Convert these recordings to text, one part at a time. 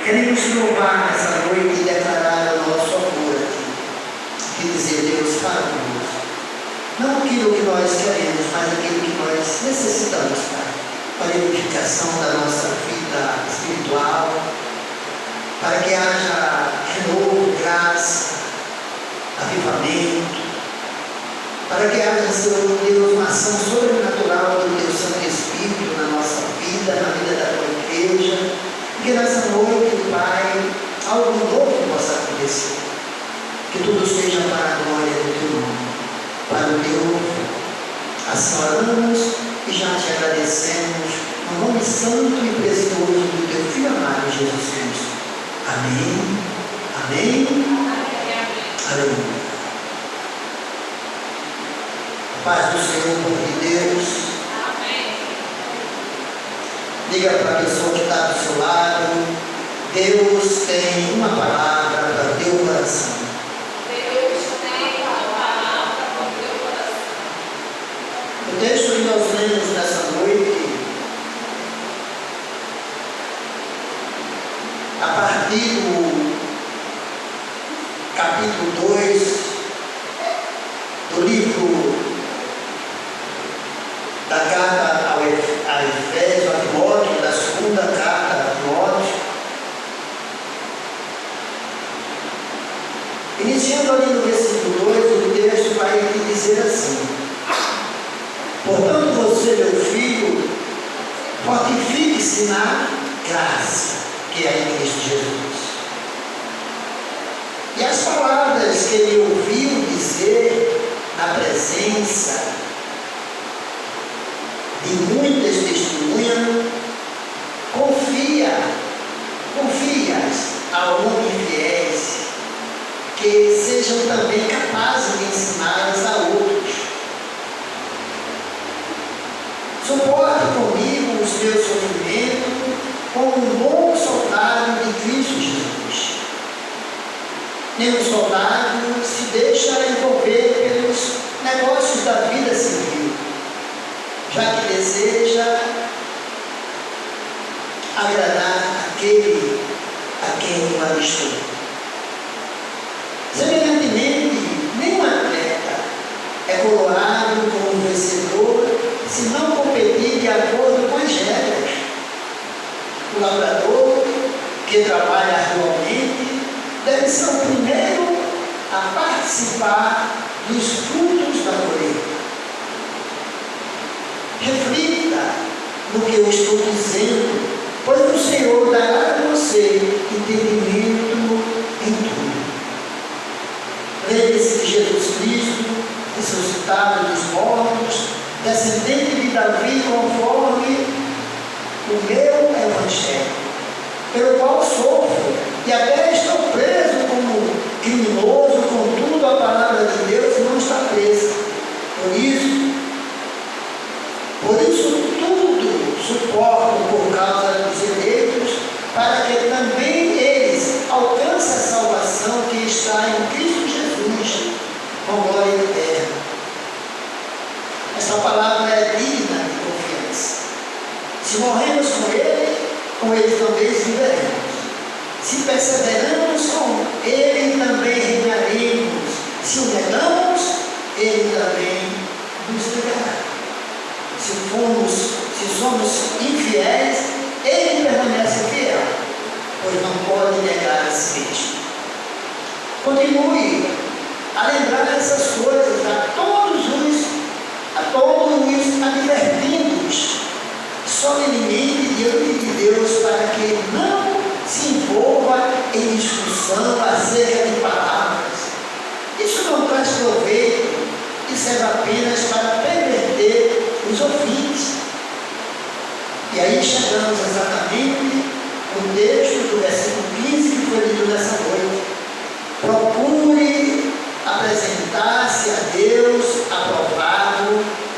Queremos louvar nessa noite e declarar o nosso amor a Ti. E dizer, Deus, fala conosco. Não aquilo que nós queremos, mas aquilo que nós necessitamos, Pai. Para a edificação da nossa vida espiritual, para que haja renovo, graça, avivamento, para que haja, Senhor Deus, uma ação sobrenatural do Teu Santo Espírito na nossa vida, na vida da Tua igreja, que nessa noite, Pai, algo novo possa acontecer, que tudo seja para a glória do Teu nome, para o Teu nome. Assim oramos e já Te agradecemos no nome santo e precioso do Teu Filho amado Jesus Cristo. Amém, amém, aleluia. Paz do Senhor, povo de Deus. Amém. Diga para a pessoa que está do seu lado: Deus tem uma palavra para o teu coração. Deus tem uma palavra para o teu coração. O texto que nós lemos nessa noite, a partir do capítulo 2 do livro da carta a Efésio, a Timóteo, da segunda carta a Timóteo. Iniciando ali no versículo 2, o texto vai dizer assim: portanto, você, meu filho, fortifique-se na graça que é em Cristo Jesus. E as palavras que ele ouviu dizer na presença de muitas testemunhas, confia-as a homens fiéis, que sejam também capazes de ensiná-las a outros. Suporte comigo os meus sofrimentos como um bom soldado de Cristo Jesus. Nenhum soldado se deixa envolver pelos negócios da vida civil, já que deseja agradar aquele a quem o alistou. Semelhantemente, nenhum atleta é coroado como vencedor se não competir de acordo com as regras. O lavrador que trabalha arduamente deve ser o primeiro a participar dos frutos da colheita. Reflita no que eu estou dizendo, pois o Senhor dará a você entendimento em tudo. Lembre-se de Jesus Cristo, ressuscitado dos mortos, descendente de Davi, conforme o meu evangelho, pelo qual sofro e até estou preso como criminoso, contudo a palavra de Deus não está presa. Por isso tudo suporto por causa dos eleitos, para que também eles alcancem a salvação que está em Cristo Jesus, com glória eterna. Esta palavra é digna de confiança. Se morremos com ele também viveremos. Se perseveramos com ele, também reinaremos. Se o negamos, ele também nos livrará. Se somos infiéis, ele permanece fiel, pois não pode negar a si mesmo. Continue a lembrar essas coisas a todos advertindo-os solenemente diante de Deus, para que não se envolva em discussão acerca de palavras. Isso não traz proveito e serve apenas para perverter os ouvintes. E aí chegamos exatamente no texto do versículo 15 que foi lido nessa noite. Procure apresentar-se a Deus aprovado,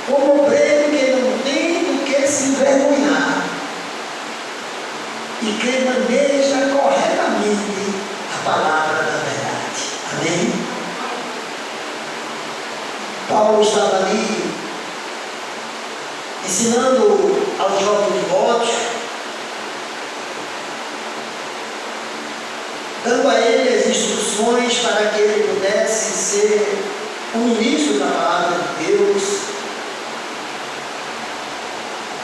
como obreiro que não tem do que se envergonhar e que maneja corretamente a palavra da verdade. Amém? Paulo estava ali ensinando ao jovem Timóteo dando a ele as instruções para que ele pudesse ser o ministro da palavra de Deus.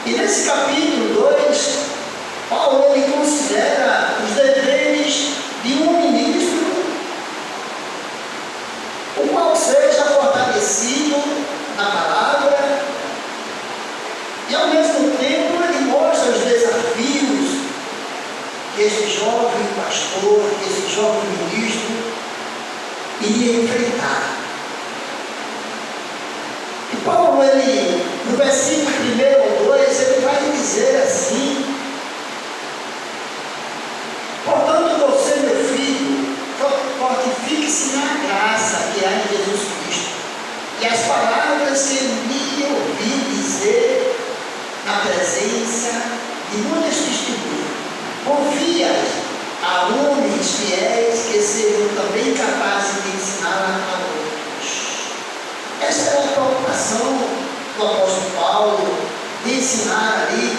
E nesse capítulo 2, Paulo ele considera os deveres de um ministro, o qual seja fortalecido na palavra, e ao mesmo tempo ele mostra os desafios que esse jovem pastor, esse jovem ministro iria enfrentar. E Paulo, ele, no versículo 1 ao 2, ele vai dizer assim: portanto, você, meu filho, fortifique-se na graça que há em Jesus Cristo, e as palavras que me ouvi dizer na presença de muitas testemunhas, confia a homens fiéis que sejam também capazes de ensinar a outros. Esta é a preocupação do apóstolo Paulo, de ensinar ali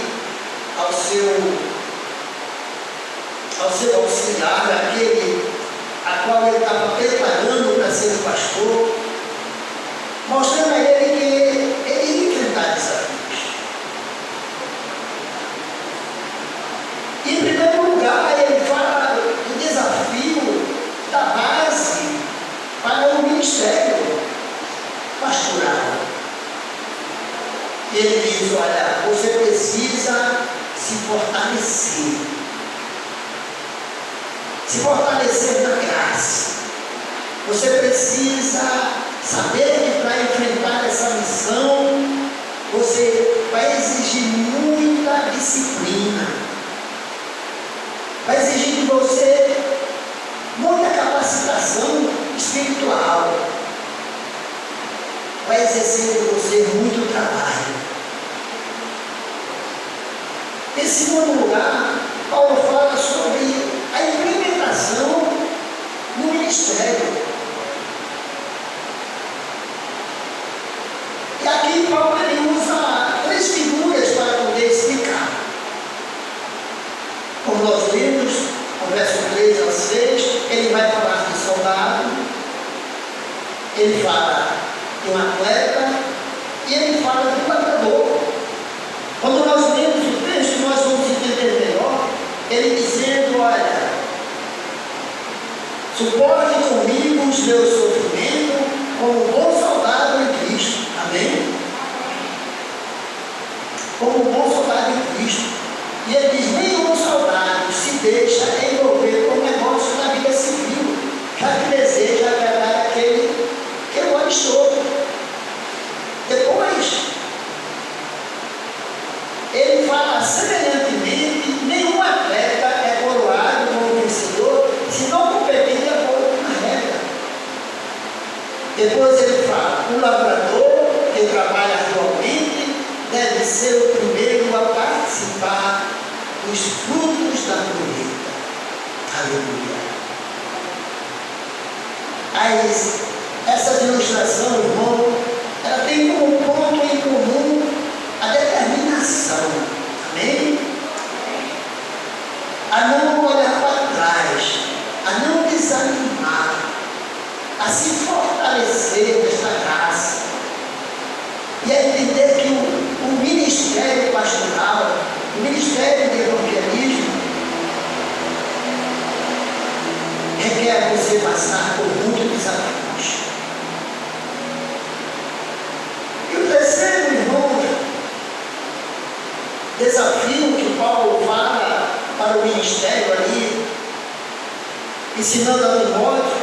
ao seu auxiliar, aquele a qual ele estava preparando para ser o pastor, mostrando a ele que ele ia enfrentar desafios. E, em primeiro lugar, ele fala do desafio da base para o ministério pastoral. Ele diz: olha, você precisa se fortalecer na graça. Você precisa saber que para enfrentar essa missão, você vai exigir muita disciplina, vai exigir de você muita capacitação espiritual, vai exercer de você muito trabalho. Em segundo lugar, Paulo fala sobre a implementação no ministério. E aqui Paulo ele usa 3 figuras para poder explicar. Como nós lemos, no verso 3 ao 6, ele vai falar de soldado, ele fala de um atleta e ele fala de um lavrador. Quando nós lemos o texto, nós vamos entender melhor ele dizendo: olha, suporte comigo os meus sofrimentos como um bom soldado em Cristo. Amém? Como um bom soldado em Cristo. E ele diz: nenhum soldado se deixa envolver com negócio na vida civil, já que deseja agradar aquele que o alistou. Depois, ele fala semelhantemente: nenhum atleta é coroado como vencedor se não competir de acordo com a regra. Depois ele fala: o lavrador que trabalha atualmente deve ser o primeiro a participar dos frutos da colheita. Aleluia. Essa ilustração, irmão, ela tem como ponto em comum a determinação. Amém? A não olhar para trás, a não desanimar, a se fortalecer nesta graça e a entender que o ministério pastoral, o ministério de evangelismo, requer você passar por muitos desafios. E o terceiro, irmão, desafio que Paulo fala para o ministério ali, ensinando a Timóteo,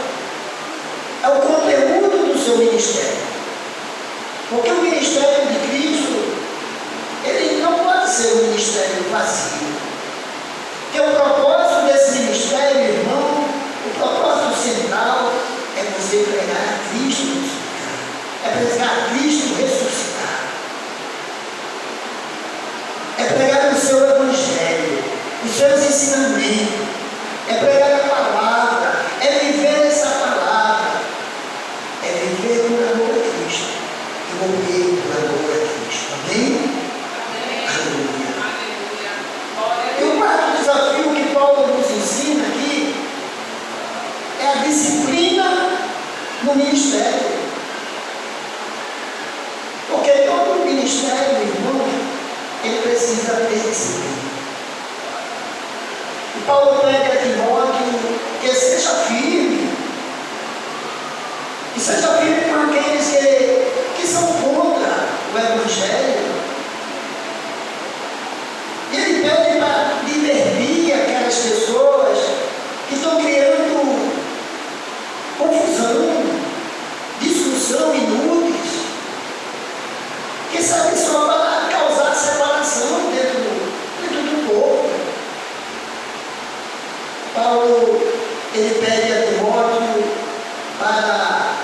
é o conteúdo do seu ministério. Porque o ministério de Cristo, ele não pode ser um ministério vazio. Porque o propósito desse ministério, irmão, o propósito central é você pregar a Cristo ressuscitado. É pregar a Cristo ressuscitado. É pregar o seu evangelho, os seus ensinamentos. É pregar a palavra. É viver essa palavra. É viver por amor a Cristo. E morrer por amor a Cristo. Amém? Aleluia. E o quarto desafio que Paulo nos ensina aqui no ministério. Porque todo ministério, irmão, ele precisa ter disciplina. E Paulo pede a Timóteo que seja firme. E seja firme com aqueles que são contra o Evangelho. E ele pede para divertir aquelas pessoas que estão criando confusão, discussão inúteis, que servem só para causar separação dentro do povo. Paulo, ele pede a Timóteo para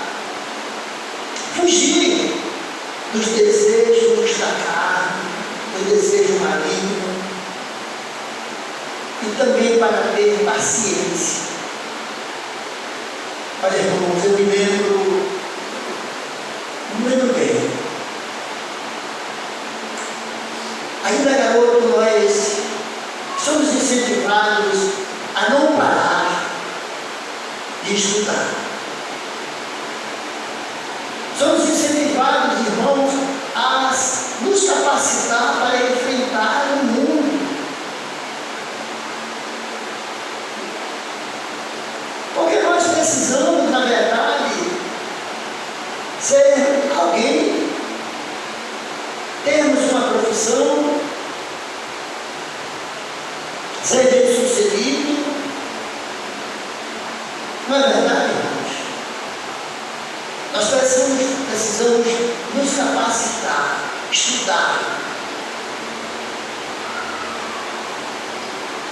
fugir dos desejos da carne, do desejo maligno, e também para ter paciência. Olha, irmãos, eu me lembro bem. Ainda garoto, nós somos incentivados a não parar de estudar. Somos incentivados, irmãos, a nos capacitar para enfrentar o mundo. Porque nós precisamos, na verdade, ser alguém, termos uma profissão, ser bem-sucedido. Não é verdade, irmãos? Nós precisamos nos capacitar, estudar.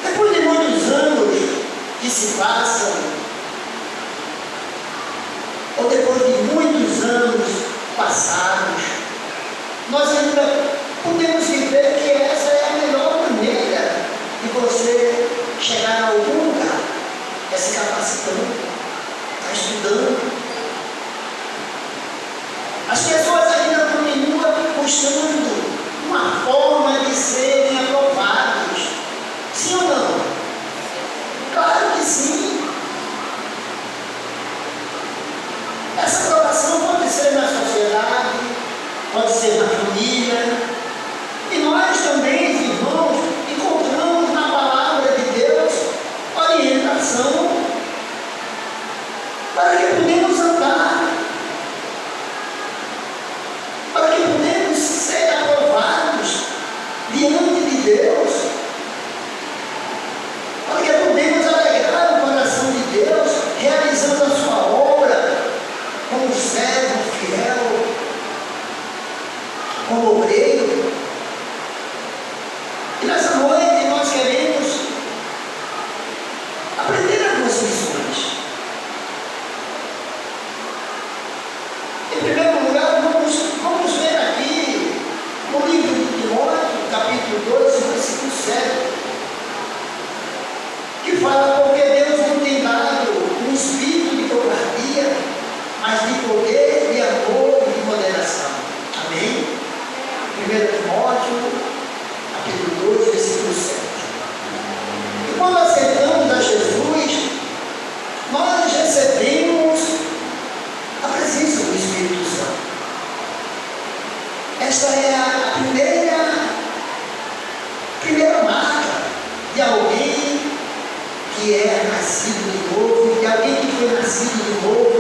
Depois de muitos anos que se passam, ou depois de muitos anos passados, nós ainda podemos viver que essa é a melhor maneira de você chegar a algum lugar, é se capacitando, está estudando. As pessoas ainda continuam buscando uma forma de serem aprovados. Sim ou não? Claro que sim. Essa aprovação pode ser na sociedade, pode ser na família. E nós também, irmãos, encontramos na palavra de Deus orientação para que podemos andar, para que podemos ser aprovados diante de Deus, para que podemos alegrar o coração de Deus, realizando a sua obra como servo fiel, como obreiro. E nessa noite nós queremos aprender algumas lições. Em primeiro lugar, vamos ver aqui no livro de Timóteo, capítulo 2, versículo 7, que fala: porque Deus não tem dado um espírito de covardia, mas de poder, de amor e de moderação. Amém? 1 Timóteo, capítulo 2, versículo 7. E quando aceitamos a Jesus, nós recebemos a presença do Espírito Santo. Esta é a primeira marca de alguém que é nascido de novo, de alguém que foi nascido de novo.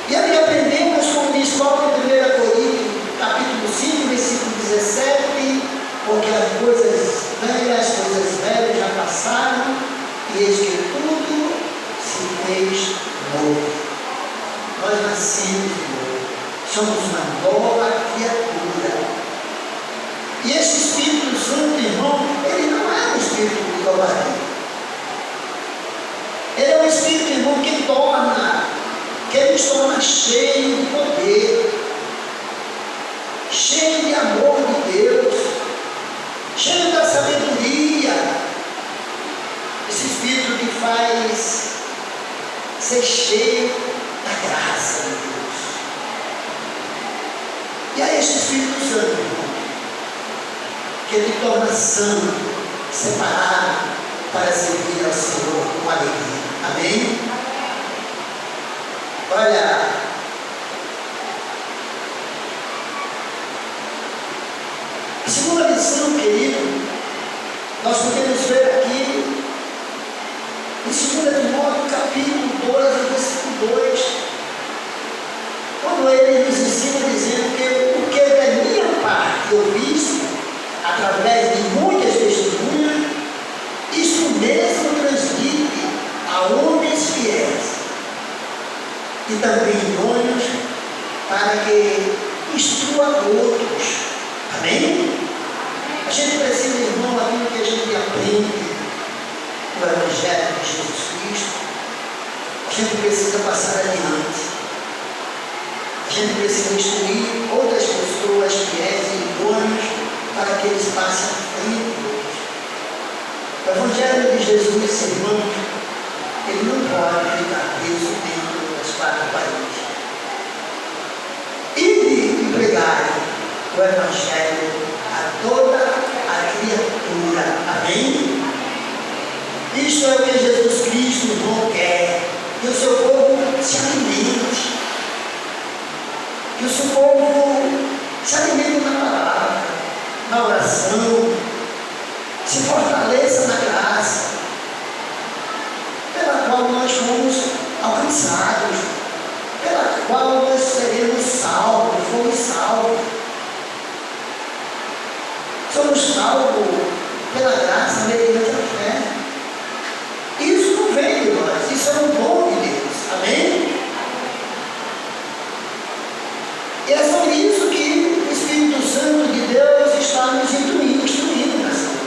E ali aprendemos, como diz Paulo em 1 Coríntios, capítulo 5, versículo 17, porque as coisas velhas já passaram, e eis que tudo se fez novo. Nós nascemos de novo, somos uma nova criatura. E esse Espírito Santo, irmão, ele não é um espírito de covardia. Ele é um espírito, irmão, que nos torna cheio de poder, cheio de amor de Deus, cheio da sabedoria. Esse espírito que faz ser cheio da graça de Deus. E é esse Espírito Santo, irmão, que ele torna santo, separado para servir ao Senhor com alegria. Amém? Olha, a segunda lição, querido, nós podemos ver aqui em 2 Timóteo, capítulo 2, versículo 2, quando ele nos ensina dizendo que o que da minha parte eu fiz, através de muitas testemunhas, isto mesmo transmite a homens fiéis e também idôneos, para que instrua outros. Amém? A gente precisa, irmão, aquilo que a gente aprende no Evangelho de Jesus Cristo, a gente precisa passar adiante. A gente precisa instruir outras pessoas fiéis e idôneas para que eles passem à frente. O Evangelho de Jesus, irmão, ele não pode ficar preso dentro das 4 paredes. E pregar o Evangelho a toda a criatura. Amém? Isto é o que Jesus Cristo, irmão, quer. Que o seu povo se alimente. Que o seu povo se alimente na palavra, na oração, se fortaleça na graça, pela qual nós fomos alcançados, pela qual nós seremos salvos, fomos salvos. Somos salvos pela graça mediante a fé. Isso não vem de nós, isso é um dom de Deus. Amém? E é sobre isso que o Espírito Santo de Deus está nos instruindo nessa noite.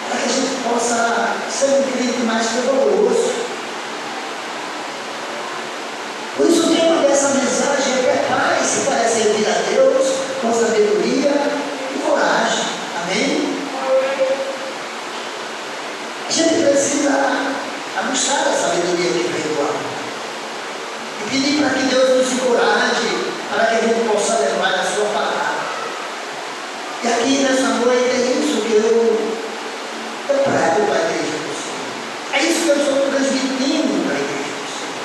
Para que a gente possa ser um crente mais fervoroso. Por isso o tema dessa mensagem é prepare-se para servir a Deus com sabedoria e coragem. Amém? A gente precisa buscar a sabedoria que vem do alto. E pedir para que Deus nos encoraje, para que a gente possa levar a sua palavra. E aqui nessa noite é isso que eu prego para a igreja do Senhor. É isso que eu estou transmitindo para a igreja do Senhor.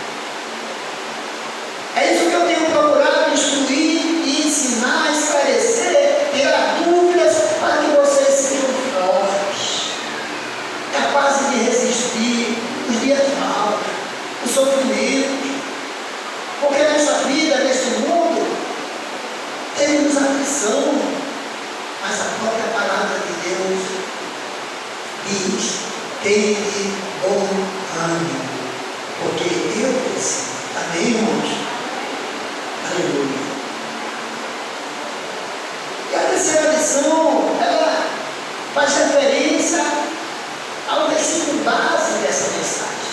É isso que eu tenho procurado instruir e ensinar, esclarecer, tirar dúvidas, para que vocês sejam fortes, capazes de resistir os dias maus, os sofrimentos. Porque nessa vida, neste mundo, temos aflição, mas a própria palavra de Deus diz: tende bom ânimo, porque eu venci. Amém, irmãos? Aleluia. E a terceira lição, ela faz referência ao versículo base dessa mensagem,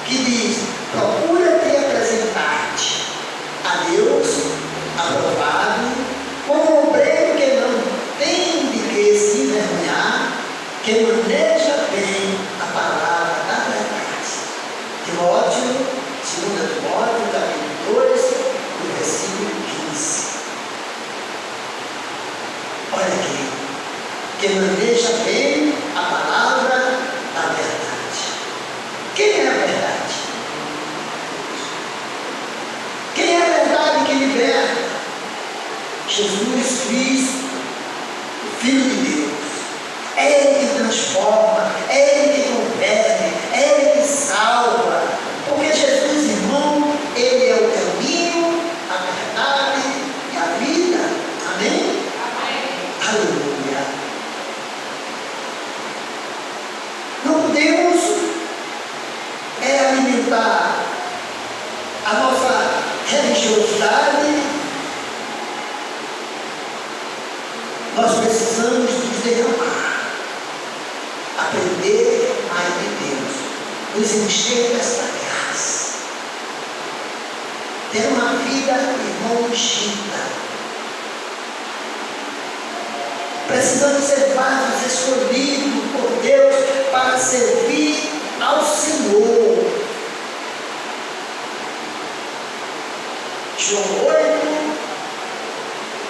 que diz: procura te apresentar-te a Deus aprovado, como um obreiro que não tem de que se envergonhar, que maneja bem a palavra da verdade. Timóteo, 2 Timóteo, capítulo 2, no versículo 15. Olha aqui, que maneja bem a palavra da verdade. Quem é a verdade? Quem é a verdade que liberta? Jesus Cristo, o Filho de Deus. É Ele que transforma, é Ele que converte, é Ele que salva. Porque Jesus, irmão, Ele é o caminho, a verdade e a vida. Amém? Amém. Aleluia. Não podemos alimentar a nossa religiosidade. Nós precisamos nos derramar, aprender mais de Deus, nos encher desta graça, ter uma vida, irmão, ungida. Precisamos ser vasos escolhidos por Deus para servir ao Senhor. João 8,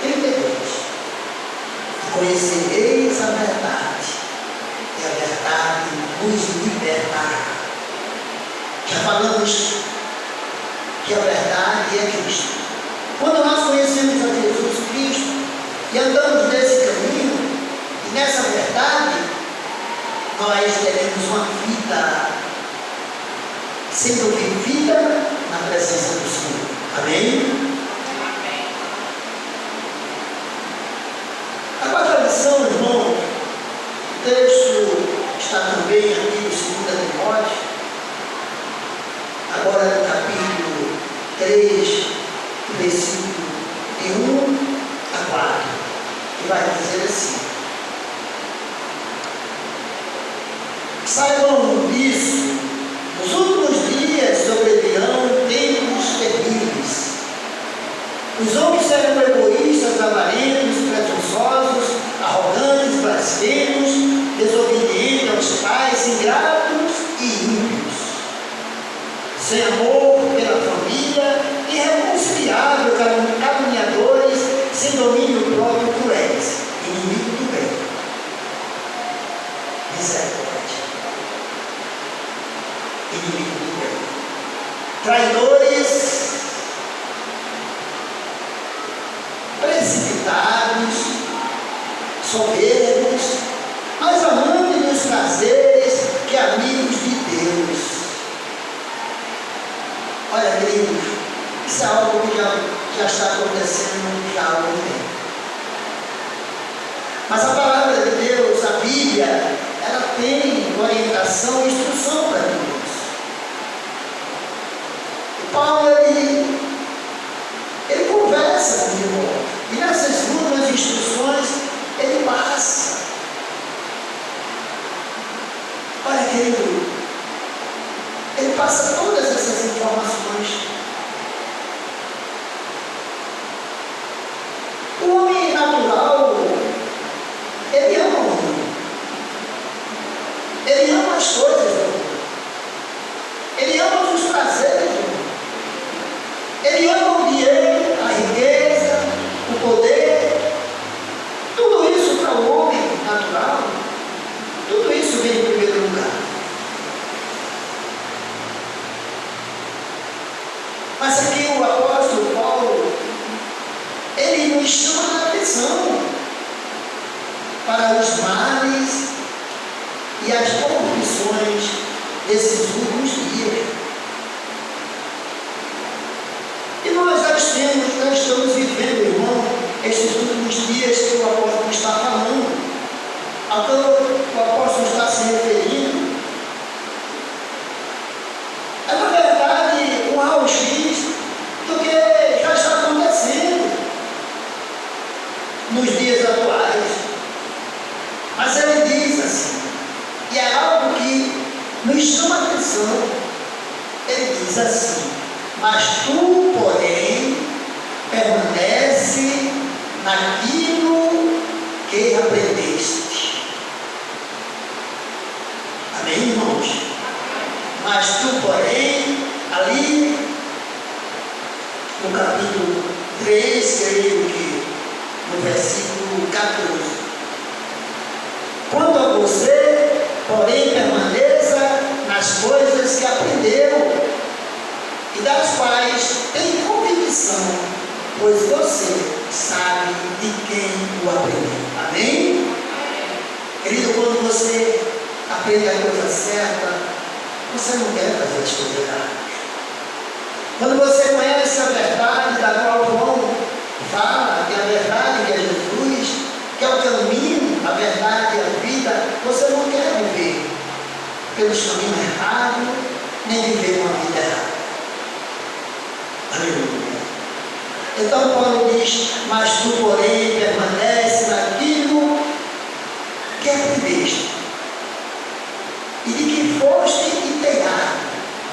32. Conhecereis a verdade, e a verdade vos libertará. Já falamos que a verdade é Cristo. Quando nós conhecemos a Jesus Cristo e andamos nesse caminho e nessa verdade, nós teremos uma vida sendo vivida na presença do Senhor. Amém? A quarta lição, irmão, o texto está também aqui no 2 Timóteo, agora no capítulo 3, versículo de 1 a 4, que vai dizer assim: saibam disso, nos últimos dias sobrevirão tempos terríveis. Os homens serão egoístas, avarentos, presunçosos, arrogantes, blasfemos, desobedientes aos pais, ingratos e ímpios, sem amor pela família, irreconciliável, caluniadores, sem domínio próprio, cruéis, inimigo do bem. Misericórdia. Inimigo do bem. Traidores, precipitados, soberbos, mais amantes dos prazeres que amigos de Deus. Olha, queridos, isso é algo que já está acontecendo já há algum tempo. Mas a palavra de Deus, a Bíblia, ela tem orientação e instrução para nós. E Paulo, ele conversa com Timóteo. E nessas duas instruções, ele passa. Olha, querido, ele passa todas essas informações. O homem natural, ele ama o mundo. Ele ama as coisas do mundo. Ele ama os prazeres do mundo. Ele ama o dinheiro, a riqueza, o poder. Tudo isso para o homem natural, tudo isso vem em primeiro lugar. Mas aqui o apóstolo Paulo, ele nos chama a atenção para os males e as corrupções desses últimos dias. E nós já estamos vivendo, irmão, esses últimos dias que o apóstolo está falando, ao que o apóstolo está se referindo. É, na verdade, um raio-x do que já está acontecendo nos dias atuais. Mas ele diz assim, e é algo que nos chama a atenção. Ele diz assim: mas tu, porém, permanece naquilo que aprendeste. Amém, irmãos? Mas tu, porém, ali no capítulo 3, creio que no versículo 14: quanto a você, porém, permaneça nas coisas que aprendeu e das quais tem convicção, pois você sabe de quem o aprendeu. Amém? Querido, quando você aprende a coisa certa, você não quer fazer as coisas erradas. Quando você conhece a verdade da qual João fala, que é a verdade que é Jesus, que é o caminho, a verdade e a vida, você não quer viver pelos caminhos errados, nem viver uma vida errada. Aleluia. Então Paulo diz: mas tu, porém, permanece naquilo que aprendeste, e de que foste inteirado,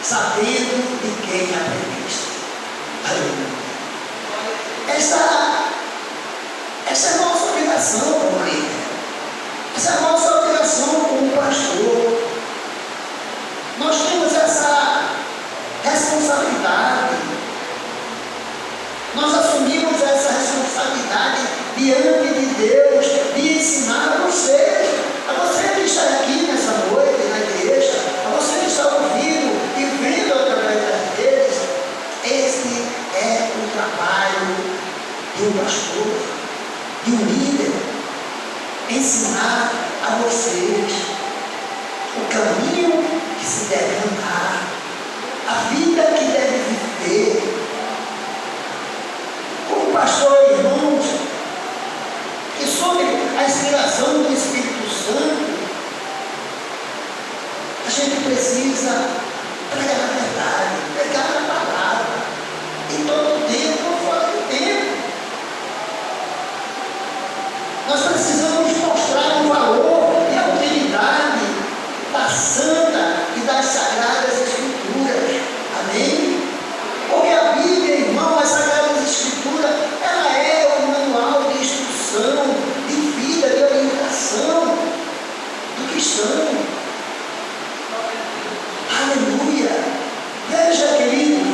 sabendo de quem aprendeste. Aleluia. Essa é a nossa obrigação como líder. Essa é a nossa obrigação como pastor. Nós temos essa responsabilidade. Nós assumimos essa responsabilidade diante de ensinar a vocês o caminho que se deve andar, a vida que deve viver. Como pastor, irmãos, e sobre a inspiração do Espírito Santo, a gente precisa pregar a verdade, pregar a palavra, em todo tempo ou fora do tempo. Nós precisamos mostrar o valor e a utilidade da Santa e das Sagradas Escrituras. Amém? Porque a Bíblia, irmão, as Sagradas Escrituras, ela é um manual de instrução, de vida, de orientação do cristão. Aleluia! Veja, querido,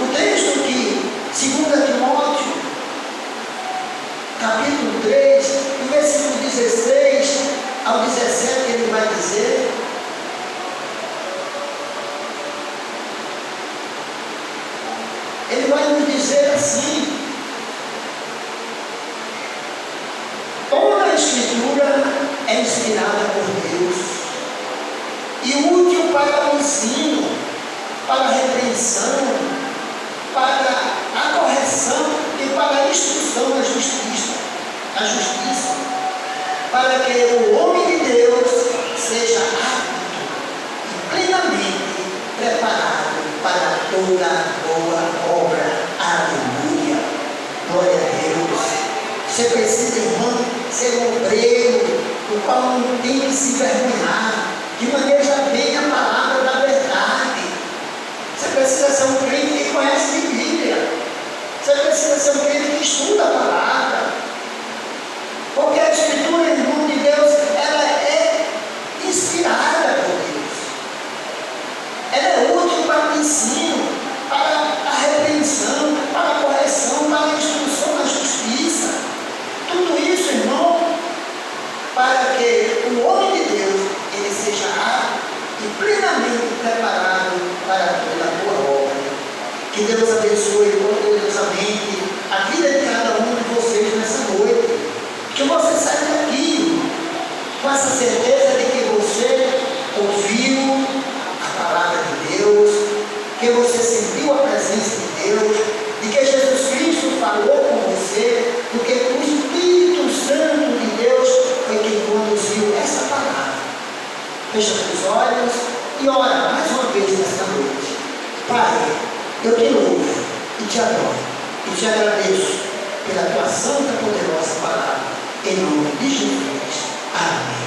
o texto que 2 Timóteo, capítulo 3, do versículo 16 ao 17, ele vai dizer: ele vai nos dizer assim: toda a Escritura é inspirada por Deus e útil para o ensino, para a repreensão, para a correção e para a instrução na justiça, para que o homem de Deus seja apto e plenamente preparado para toda boa obra. Aleluia! Glória a Deus! Você precisa, irmão, ser um obreiro, o qual não tem que se envergonhar, que maneja bem a palavra da verdade. Você precisa ser um crente que conhece de Bíblia. Você precisa ser um crente que estuda a palavra. Porque a Escritura, irmão de Deus, ela é inspirada por Deus. Ela é útil para o ensino, para a repreensão, para a correção, para a instrução na justiça. Tudo isso, irmão, para que o homem de Deus, ele seja apto e plenamente preparado para toda boa obra. Que Deus abençoe poderosamente a vida de cada um de vocês nessa noite. Que você saia daqui com essa certeza de que você ouviu a palavra de Deus, que você sentiu a presença de Deus, de que Jesus Cristo falou com você, porque o Espírito Santo de Deus foi quem conduziu essa palavra. Fecha os olhos e ora mais uma vez nesta noite. Pai, eu te louvo e te adoro e te agradeço pela tua santa e poderosa palavra. Em nome de Jesus. Amém.